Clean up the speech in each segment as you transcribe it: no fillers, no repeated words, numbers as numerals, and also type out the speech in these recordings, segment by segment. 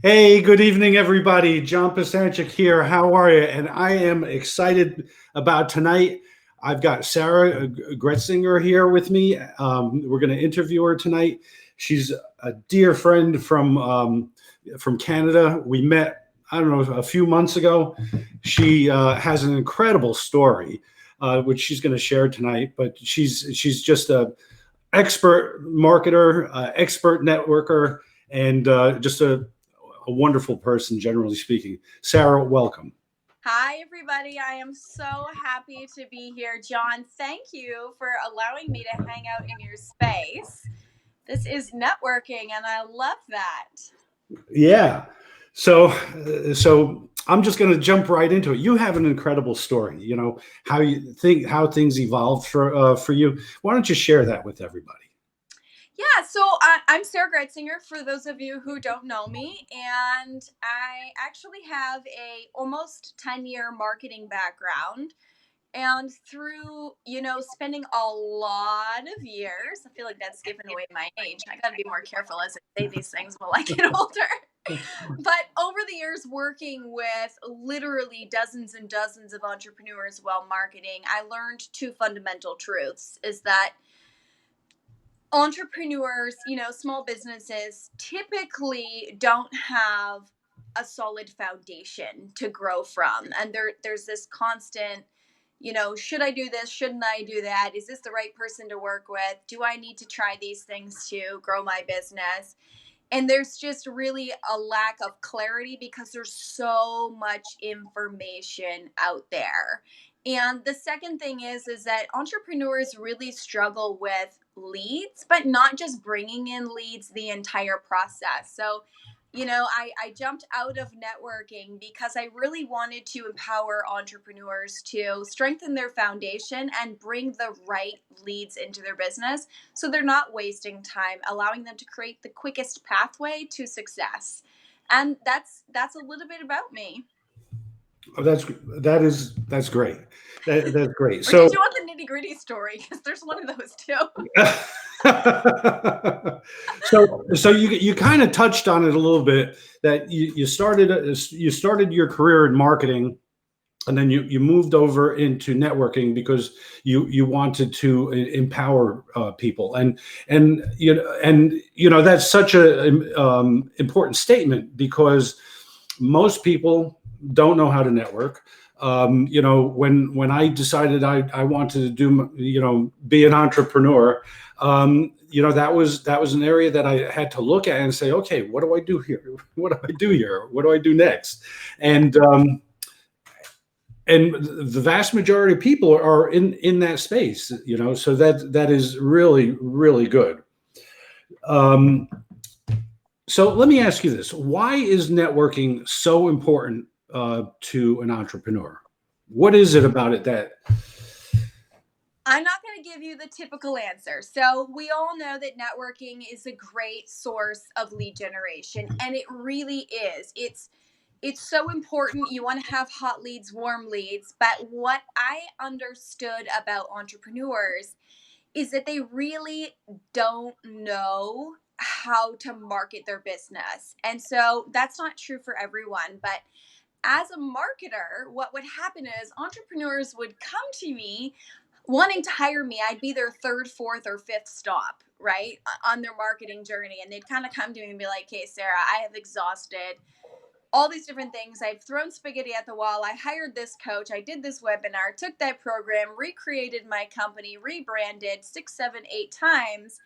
Hey, good evening, everybody. John Pisanchik here. How are you? And I am excited about tonight. I've got Sarah Gretzinger here with me. We're going to interview her tonight. She's a dear friend from Canada. We met, I don't know, a few months ago. She has an incredible story, which she's going to share tonight. But she's just a expert marketer, expert networker, and just a wonderful person, generally speaking. Sarah, welcome. Hi, everybody. I am so happy to be here. John, thank you for allowing me to hang out in your space. This is networking, and I love that. Yeah. So I'm just going to jump right into it. You have an incredible story. You know how you think how things evolved for you. Why don't you share that with everybody? Yeah, so I'm Sarah Gretzinger, for those of you who don't know me, and I actually have a almost 10-year marketing background. And through, spending a lot of years, I feel like that's giving away my age. I got to be more careful as I say these things while I get older. But over the years, working with literally dozens and dozens of entrepreneurs while marketing, I learned two fundamental truths is that entrepreneurs, small businesses typically don't have a solid foundation to grow from. And there's this constant, should I do this? Shouldn't I do that? Is this the right person to work with? Do I need to try these things to grow my business? And there's just really a lack of clarity because there's so much information out there. And the second thing is that entrepreneurs really struggle with leads, but not just bringing in leads, the entire process. So I jumped out of networking because I really wanted to empower entrepreneurs to strengthen their foundation and bring the right leads into their business so they're not wasting time, allowing them to create the quickest pathway to success. And that's a little bit about me. Oh, that's great. That's great. Or did So you want the nitty-gritty story? Because there's one of those too. so you kind of touched on it a little bit that you started your career in marketing, and then you moved over into networking because you wanted to empower people, and that's such a important statement because most people don't know how to network. When I decided I wanted to do, be an entrepreneur, that was an area that I had to look at and say, okay, what do I do here? What do I do here? What do I do next? And the vast majority of people are in that space, so that is really, really good. Um, so let me ask you this: why is networking so important to an entrepreneur? What is it about it that? I'm not going to give you the typical answer. So, we all know that networking is a great source of lead generation, and it really is. It's so important. You want to have hot leads, warm leads, but what I understood about entrepreneurs is that they really don't know how to market their business. And so that's not true for everyone, but as a marketer, what would happen is entrepreneurs would come to me wanting to hire me. I'd be their third, fourth, or fifth stop, right, on their marketing journey. And they'd kind of come to me and be like, hey, Sarah, I have exhausted all these different things. I've thrown spaghetti at the wall. I hired this coach. I did this webinar, took that program, recreated my company, rebranded 6, 7, 8 times,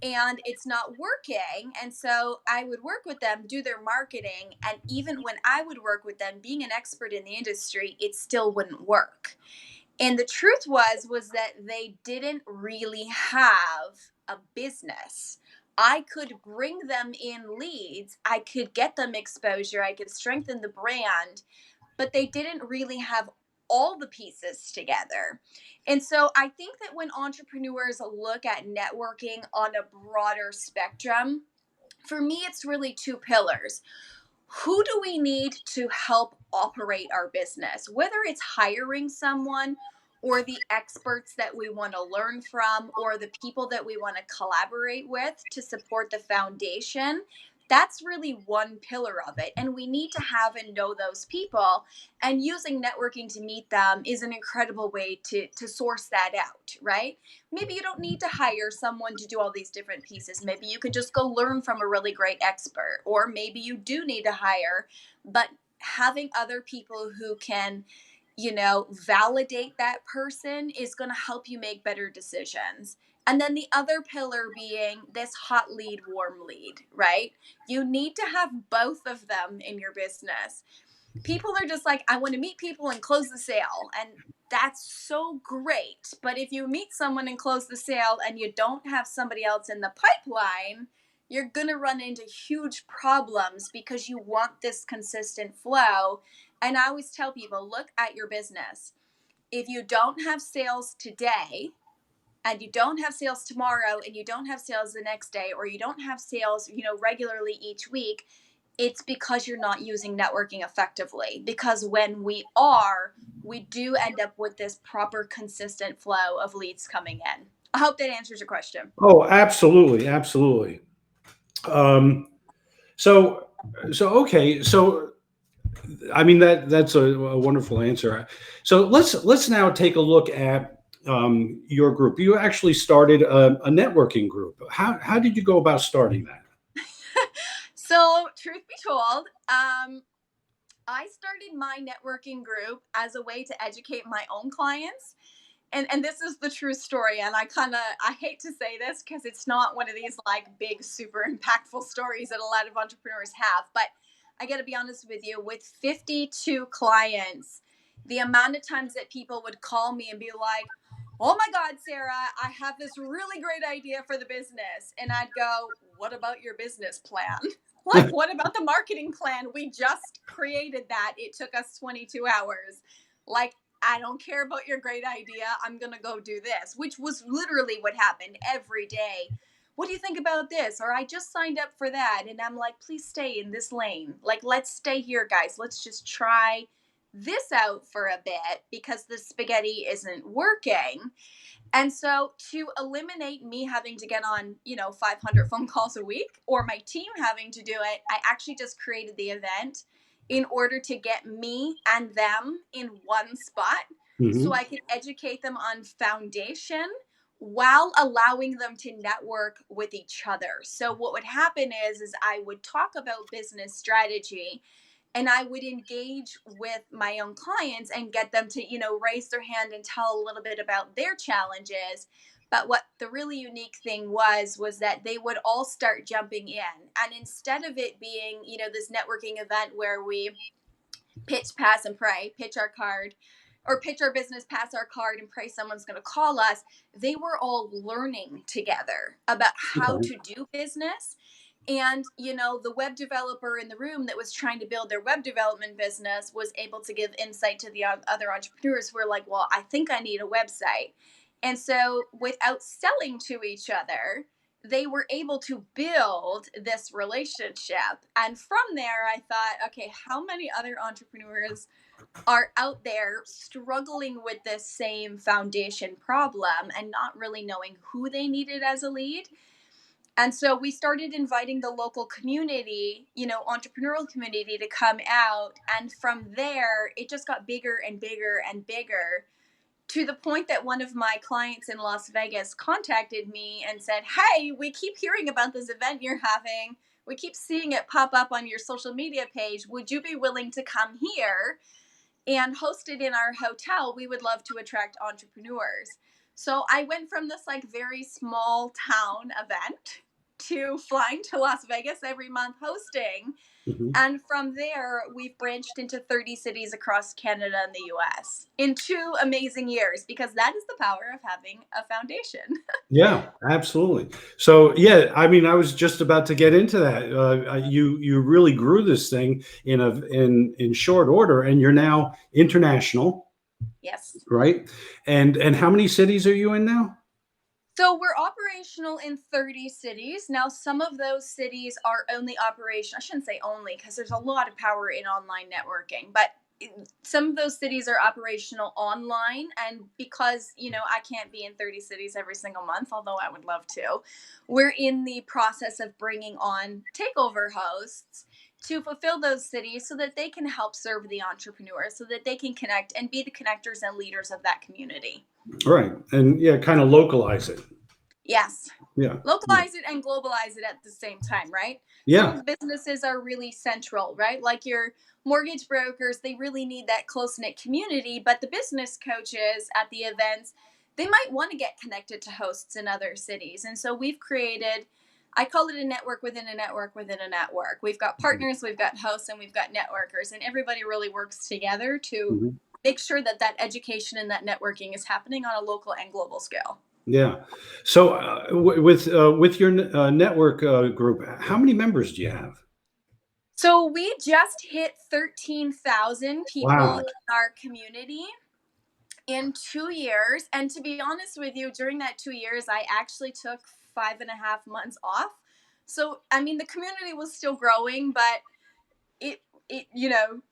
and it's not working. And so I would work with them, do their marketing. And even when I would work with them, being an expert in the industry, it still wouldn't work. And the truth was that they didn't really have a business. I could bring them in leads, I could get them exposure, I could strengthen the brand, but they didn't really have all the pieces together. And so I think that when entrepreneurs look at networking on a broader spectrum, for me, it's really two pillars. Who do we need to help operate our business? Whether it's hiring someone or the experts that we want to learn from or the people that we want to collaborate with to support the foundation. That's really one pillar of it. And we need to have and know those people. And using networking to meet them is an incredible way to source that out, right? Maybe you don't need to hire someone to do all these different pieces. Maybe you could just go learn from a really great expert. Or maybe you do need to hire, but having other people who can, validate that person is going to help you make better decisions. And then the other pillar being this hot lead, warm lead, right? You need to have both of them in your business. People are just like, I want to meet people and close the sale. And that's so great. But if you meet someone and close the sale and you don't have somebody else in the pipeline, you're going to run into huge problems because you want this consistent flow. And I always tell people, look at your business. If you don't have sales today, and you don't have sales tomorrow, and you don't have sales the next day, or you don't have sales, regularly each week, it's because you're not using networking effectively. Because when we are, we do end up with this proper, consistent flow of leads coming in. I hope that answers your question. Oh, absolutely, absolutely. Um, so, okay. So, I mean that's a wonderful answer. So let's now take a look at your group. You actually started a networking group. How did you go about starting that? So, truth be told, I started my networking group as a way to educate my own clients. And this is the true story. And I hate to say this because it's not one of these like big, super impactful stories that a lot of entrepreneurs have. But I got to be honest with you, with 52 clients, the amount of times that people would call me and be like, oh my God, Sarah, I have this really great idea for the business. And I'd go, what about your business plan? Like, what about the marketing plan? We just created that. It took us 22 hours. Like, I don't care about your great idea. I'm going to go do this, which was literally what happened every day. What do you think about this? Or I just signed up for that. And I'm like, please stay in this lane. Like, let's stay here, guys. Let's just try this out for a bit because the spaghetti isn't working. And so to eliminate me having to get on, 500 phone calls a week or my team having to do it, I actually just created the event in order to get me and them in one spot so Hmm. I could educate them on foundation while allowing them to network with each other. So what would happen is I would talk about business strategy and I would engage with my own clients and get them to, raise their hand and tell a little bit about their challenges. But what the really unique thing was that they would all start jumping in. And instead of it being, this networking event where we pitch, pass, and pray, pitch our card, or pitch our business, pass our card, and pray someone's going to call us, they were all learning together about how Okay. to do business. And, the web developer in the room that was trying to build their web development business was able to give insight to the other entrepreneurs who were like, well, I think I need a website. And so without selling to each other, they were able to build this relationship. And from there, I thought, okay, how many other entrepreneurs are out there struggling with this same foundation problem and not really knowing who they needed as a lead? And so we started inviting the local community, entrepreneurial community to come out. And from there, it just got bigger and bigger and bigger to the point that one of my clients in Las Vegas contacted me and said, hey, we keep hearing about this event you're having. We keep seeing it pop up on your social media page. Would you be willing to come here and host it in our hotel? We would love to attract entrepreneurs. So I went from this like very small town event to flying to Las Vegas every month hosting. Hmm. And from there, we've branched into 30 cities across Canada and the US in 2 amazing years because that is the power of having a foundation. Yeah, absolutely. So yeah, I mean, I was just about to get into that. You really grew this thing in short order, and you're now international, Yes. right? And how many cities are you in now? So we're operational in 30 cities. Now, some of those cities are only operational. I shouldn't say only because there's a lot of power in online networking, but some of those cities are operational online, and because I can't be in 30 cities every single month, although I would love to, we're in the process of bringing on takeover hosts to fulfill those cities so that they can help serve the entrepreneurs, so that they can connect and be the connectors and leaders of that community. Right. And yeah, kind of localize it. Yes. Yeah. Localize it and globalize it at the same time, right? Yeah. Some businesses are really central, right? Like your mortgage brokers, they really need that close knit community, but the business coaches at the events, they might want to get connected to hosts in other cities. And so we've created, I call it a network within a network within a network. We've got partners, we've got hosts, and we've got networkers, and everybody really works together to Mhm. make sure that that education and that networking is happening on a local and global scale. Yeah. So with your network group, how many members do you have? So we just hit 13,000 people Wow. in our community in 2 years. And to be honest with you, during that 2 years, I actually took 5.5 months off. So, I mean, the community was still growing, but it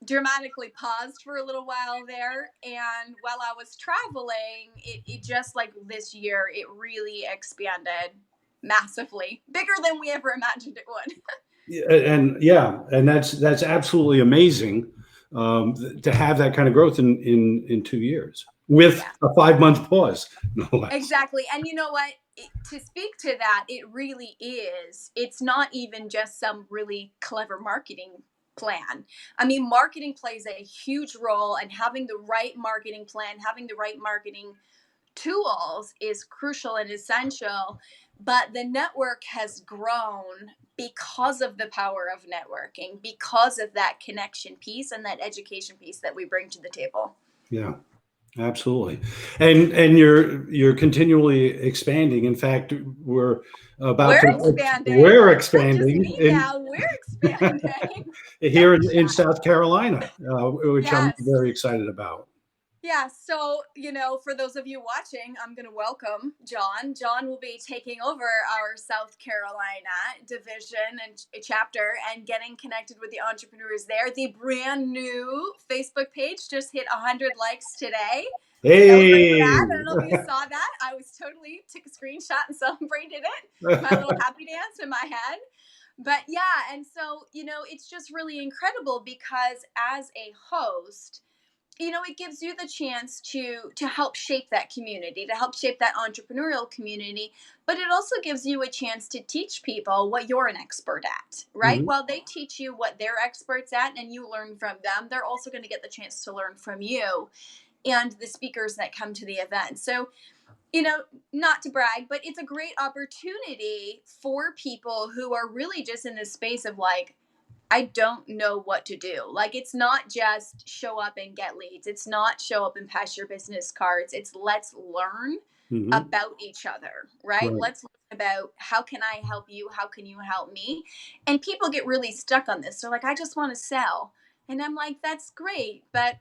dramatically paused for a little while there. And while I was traveling, it just like this year, it really expanded massively, bigger than we ever imagined it would. And yeah, and that's absolutely amazing to have that kind of growth in 2 years with Yeah. a 5 month pause, no less. Exactly. And you know what? To speak to that, it really is. It's not even just some really clever marketing plan. I mean, marketing plays a huge role, and having the right marketing plan, having the right marketing tools is crucial and essential. But the network has grown because of the power of networking, because of that connection piece and that education piece that we bring to the table. Yeah. Absolutely. And you're continually expanding. In fact, we're about We're to expanding. we're It's not just expanding me now, we're expanding. here in South Carolina, which I'm Yes. very excited about. Yeah. So, for those of you watching, I'm going to welcome John. John will be taking over our South Carolina division and chapter and getting connected with the entrepreneurs there. The brand new Facebook page just hit 100 likes today. Celebrate Hey. that. I don't know if you saw that. I was totally took a screenshot and celebrated it. My little happy dance in my head. But yeah, and so, it's just really incredible because as a host, it gives you the chance to help shape that community, to help shape that entrepreneurial community, but it also gives you a chance to teach people what you're an expert at, right? Mhm. While they teach you what they're experts at and you learn from them, they're also going to get the chance to learn from you and the speakers that come to the event. So, not to brag, but it's a great opportunity for people who are really just in this space of like, I don't know what to do. Like, it's not just show up and get leads. It's not show up and pass your business cards. It's let's learn Mhm. about each other, right? Right. Let's learn about how can I help you? How can you help me? And people get really stuck on this. They're like, I just want to sell. And I'm like, that's great. But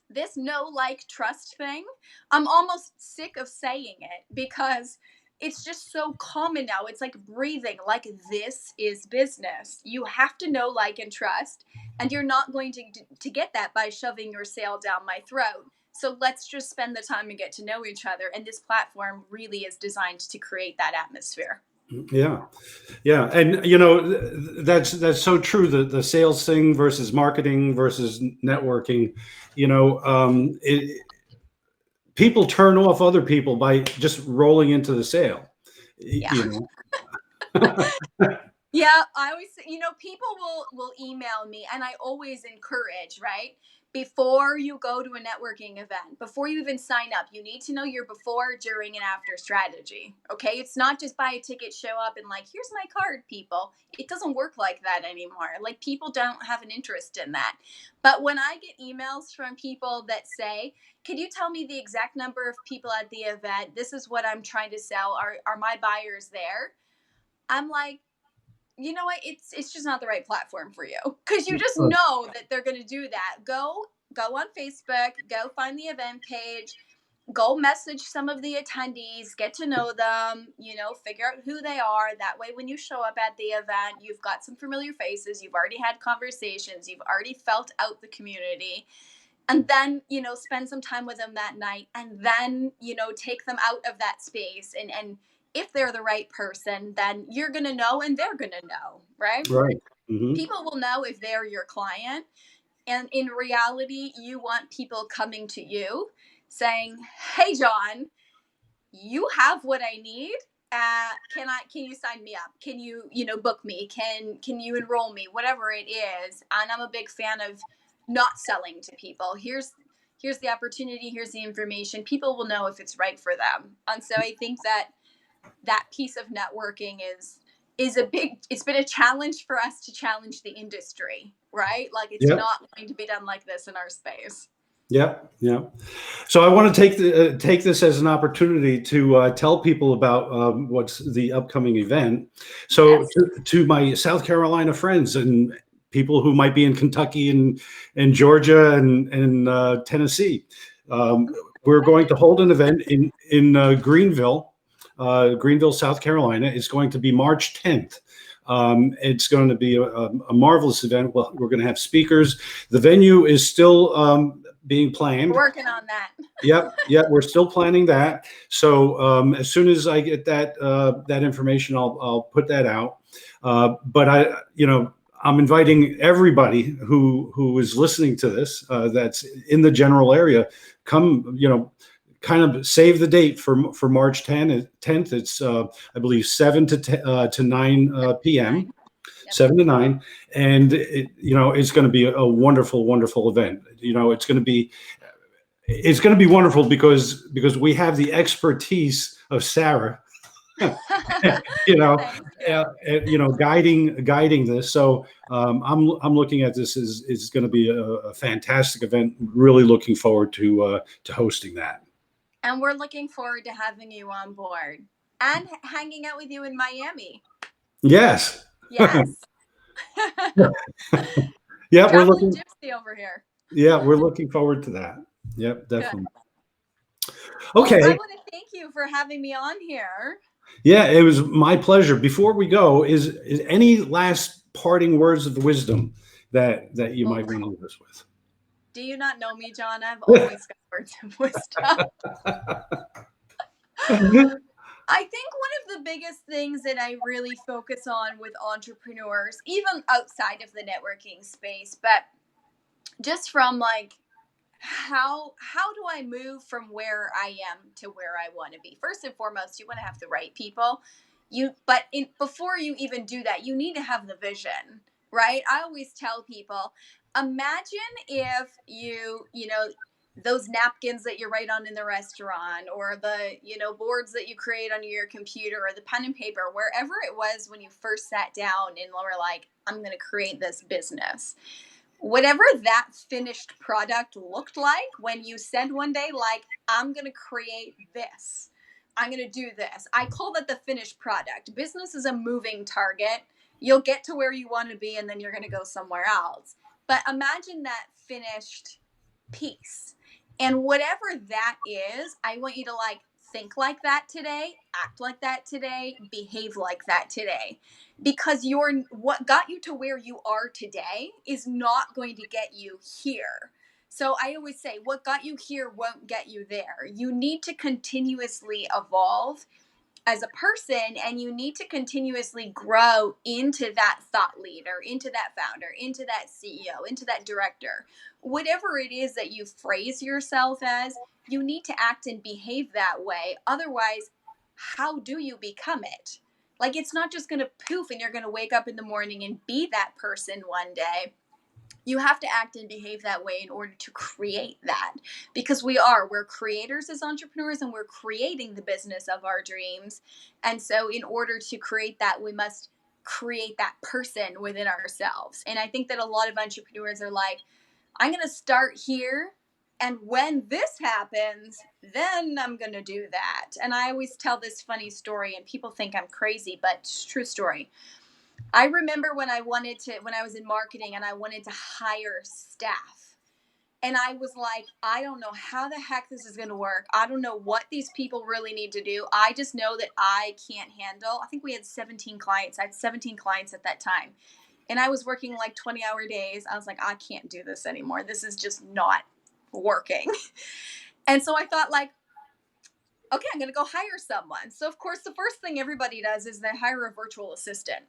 this know like trust thing, I'm almost sick of saying it because it's just so common now. It's like breathing, like this is business. You have to know like and trust, and you're not going to get that by shoving your sale down my throat. So let's just spend the time and get to know each other, and this platform really is designed to create that atmosphere. Yeah. Yeah, and that's so true. The sales thing versus marketing versus networking. People turn off other people by just rolling into the sale. Yeah. You know. Yeah, I always, people will email me, and I always encourage, right? Before you go to a networking event, before you even sign up, you need to know your before, during, and after strategy. Okay? It's not just buy a ticket, show up, and like, here's my card, people. It doesn't work like that anymore. Like, people don't have an interest in that. But when I get emails from people that say, "Could you tell me the exact number of people at the event? This is what I'm trying to sell. Are my buyers there?" I'm like, you know what, it's just not the right platform for you, because you just know that they're going to do that. Go on Facebook, go find the event page, go message some of the attendees, get to know them, figure out who they are. That way, when you show up at the event, you've got some familiar faces, you've already had conversations, you've already felt out the community. And then, spend some time with them that night, and then, take them out of that space. And if they're the right person, then you're going to know and they're going to know, right? Right. Hmm. People will know if they're your client. And in reality, you want people coming to you saying, "Hey, John, you have what I need. Can you sign me up? Can you, book me? Can you enroll me? Whatever it is." And I'm a big fan of not selling to people. Here's the opportunity. Here's the information. People will know if it's right for them. And so I think that piece of networking is it's been a challenge for us to challenge the industry, right? Like, it's Yeah. not going to be done like this in our space. Yeah. Yeah. So I want to take this as an opportunity to tell people about what's the upcoming event. So Yes. to my South Carolina friends and people who might be in Kentucky and Georgia and Tennessee, we're going to hold an event in Greenville, South Carolina. It's going to be March 10th. It's going to be a marvelous event. Well, we're going to have speakers. The venue is still being planned. We're working on that. Yep, we're still planning that. So as soon as I get that information, I'll put that out. But I'm inviting everybody who is listening to this that's in the general area. Come, kind of save the date for March 10th. It's I believe 7 to 9 p.m. Yep. 7 to 9, and it's going to be a wonderful, wonderful event. It's going to be wonderful because we have the expertise of Sarah, guiding this. So I'm looking at this as it's going to be a fantastic event. Really looking forward to hosting that. And we're looking forward to having you on board and hanging out with you in Miami. Yes. Yes. Yeah, Traveling gypsy over here. Yeah, we're looking forward to that. Yep, definitely. Good. Okay. Well, I want to thank you for having me on here. Yeah, it was my pleasure. Before we go, is any last parting words of wisdom that you might want to leave us with? Do you not know me, John? I've always got words of wisdom. I think one of the biggest things that I really focus on with entrepreneurs, even outside of the networking space, but just from like, how do I move from where I am to where I want to be? First and foremost, you want to have the right people. Before you even do that, you need to have the vision, right? I always tell people, imagine if those napkins that you write on in the restaurant, or the boards that you create on your computer, or the pen and paper, wherever it was when you first sat down and were like, I'm going to create this business. Whatever that finished product looked like when you said one day, like, I'm going to create this, I'm going to do this, I call that the finished product. Business is a moving target. You'll get to where you want to be, and then you're going to go somewhere else. But imagine that finished piece. And whatever that is, I want you to think like that today, act like that today, behave like that today. Because what got you to where you are today is not going to get you here. So I always say, what got you here won't get you there. You need to continuously evolve as a person, and you need to continuously grow into that thought leader, into that founder, into that CEO, into that director. Whatever it is that you phrase yourself as, you need to act and behave that way. Otherwise, how do you become it? Like, it's not just going to poof and you're going to wake up in the morning and be that person one day. You have to act and behave that way in order to create that, because we're creators as entrepreneurs, and we're creating the business of our dreams. And so in order to create that, we must create that person within ourselves. And I think that a lot of entrepreneurs are like, I'm going to start here, and when this happens, then I'm going to do that. And I always tell this funny story, and people think I'm crazy, but it's a true story. I remember when I was in marketing and I wanted to hire staff. And I was like, I don't know how the heck this is going to work. I don't know what these people really need to do. I just know that I can't handle. I think we had 17 clients. I had 17 clients at that time. And I was working like 20-hour days. I was like, I can't do this anymore. This is just not working. And so I thought, like, okay, I'm going to go hire someone. So, of course, the first thing everybody does is they hire a virtual assistant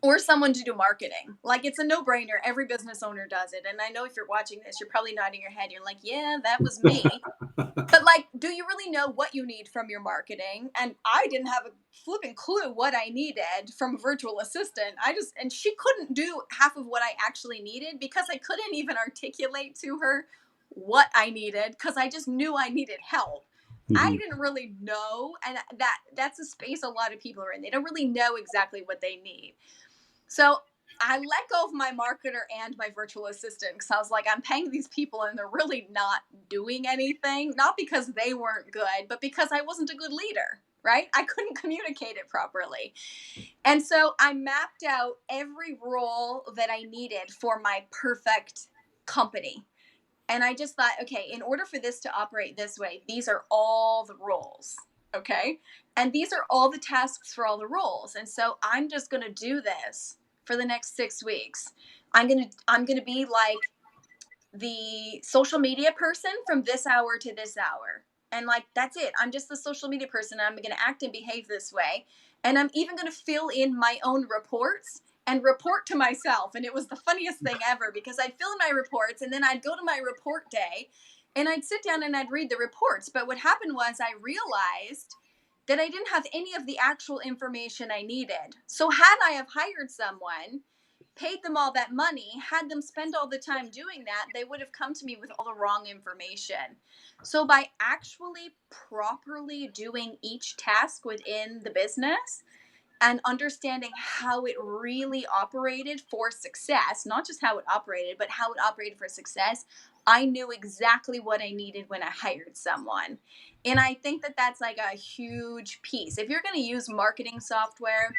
or someone to do marketing. Like, it's a no-brainer. Every business owner does it. And I know if you're watching this, you're probably nodding your head. You're like, yeah, that was me. But, like, do you really know what you need from your marketing? And I didn't have a flipping clue what I needed from a virtual assistant. And she couldn't do half of what I actually needed because I couldn't even articulate to her what I needed because I just knew I needed help. I didn't really know. And that's a space a lot of people are in. They don't really know exactly what they need. So I let go of my marketer and my virtual assistant because I was like, I'm paying these people and they're really not doing anything. Not because they weren't good, but because I wasn't a good leader, right? I couldn't communicate it properly. And so I mapped out every role that I needed for my perfect company. And I just thought, okay, in order for this to operate this way, these are all the roles. Okay. And these are all the tasks for all the roles. And so I'm just going to do this for the next 6 weeks. I'm going to be like the social media person from this hour to this hour. And like, that's it. I'm just the social media person. I'm going to act and behave this way. And I'm even going to fill in my own reports and report to myself. And it was the funniest thing ever because I'd fill in my reports and then I'd go to my report day and I'd sit down and I'd read the reports. But what happened was I realized that I didn't have any of the actual information I needed. So had I have hired someone, paid them all that money, had them spend all the time doing that, they would have come to me with all the wrong information. So by actually properly doing each task within the business and understanding how it really operated for success, not just how it operated, but how it operated for success, I knew exactly what I needed when I hired someone. And I think that that's like a huge piece. If you're going to use marketing software,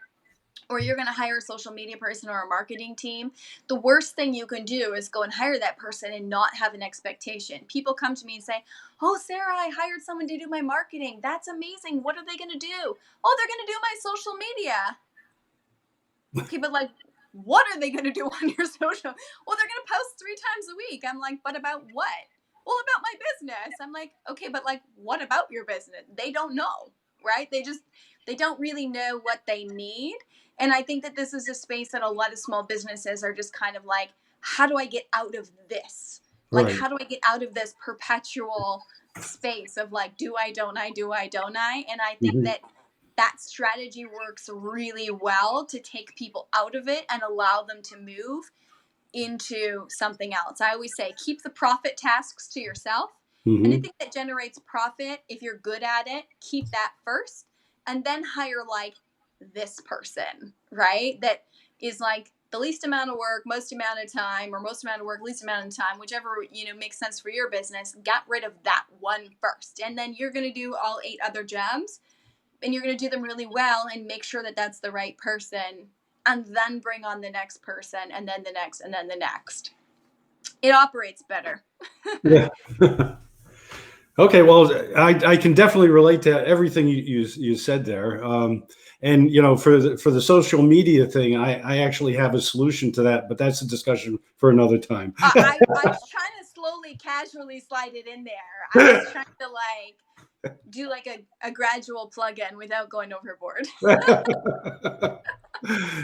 or you're going to hire a social media person or a marketing team, the worst thing you can do is go and hire that person and not have an expectation. People come to me and say, oh, Sarah, I hired someone to do my marketing. That's amazing. What are they going to do? Oh, they're going to do my social media. Okay, but like, what are they going to do on your social? Well, they're going to post 3 times a week. I'm like, but about what? Well, about my business. I'm like, okay, but like, what about your business? They don't know, right? They don't really know what they need. And I think that this is a space that a lot of small businesses are just kind of like, how do I get out of this? Like, Right. how do I get out of this perpetual space of like, do I, don't I, do I, don't I? And I think Mhm. that strategy works really well to take people out of it and allow them to move into something else. I always say, keep the profit tasks to yourself. Mhm. Anything that generates profit, if you're good at it, keep that first and then hire like this person, right? That is like the least amount of work, most amount of time, or most amount of work, least amount of time, whichever, makes sense for your business. Get rid of that one first. And then you're going to do all 8 other jobs and you're going to do them really well and make sure that that's the right person and then bring on the next person and then the next and then the next. It operates better. Yeah. Okay, well, I can definitely relate to everything you said there. And for the social media thing, I actually have a solution to that, but that's a discussion for another time. I was trying to slowly, casually slide it in there. I was trying to like do like a gradual plug-in without going overboard.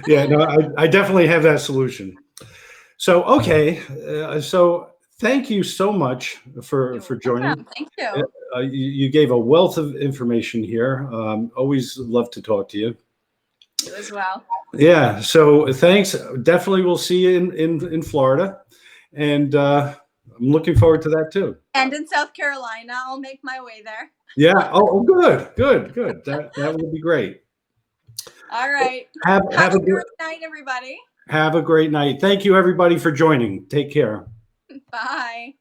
Yeah, no, I definitely have that solution. So okay, so thank you so much for You're joining. welcome. Thank you. You gave a wealth of information here. Always love to talk to you. You as well. Yeah, so thanks. Definitely we'll see you in Florida, and I'm looking forward to that too. And in South Carolina, I'll make my way there. Yeah. Oh, good. That would be great. All right. Have Have have a a good great night, everybody. have a great night. Thank you everybody for joining. Take care. Bye.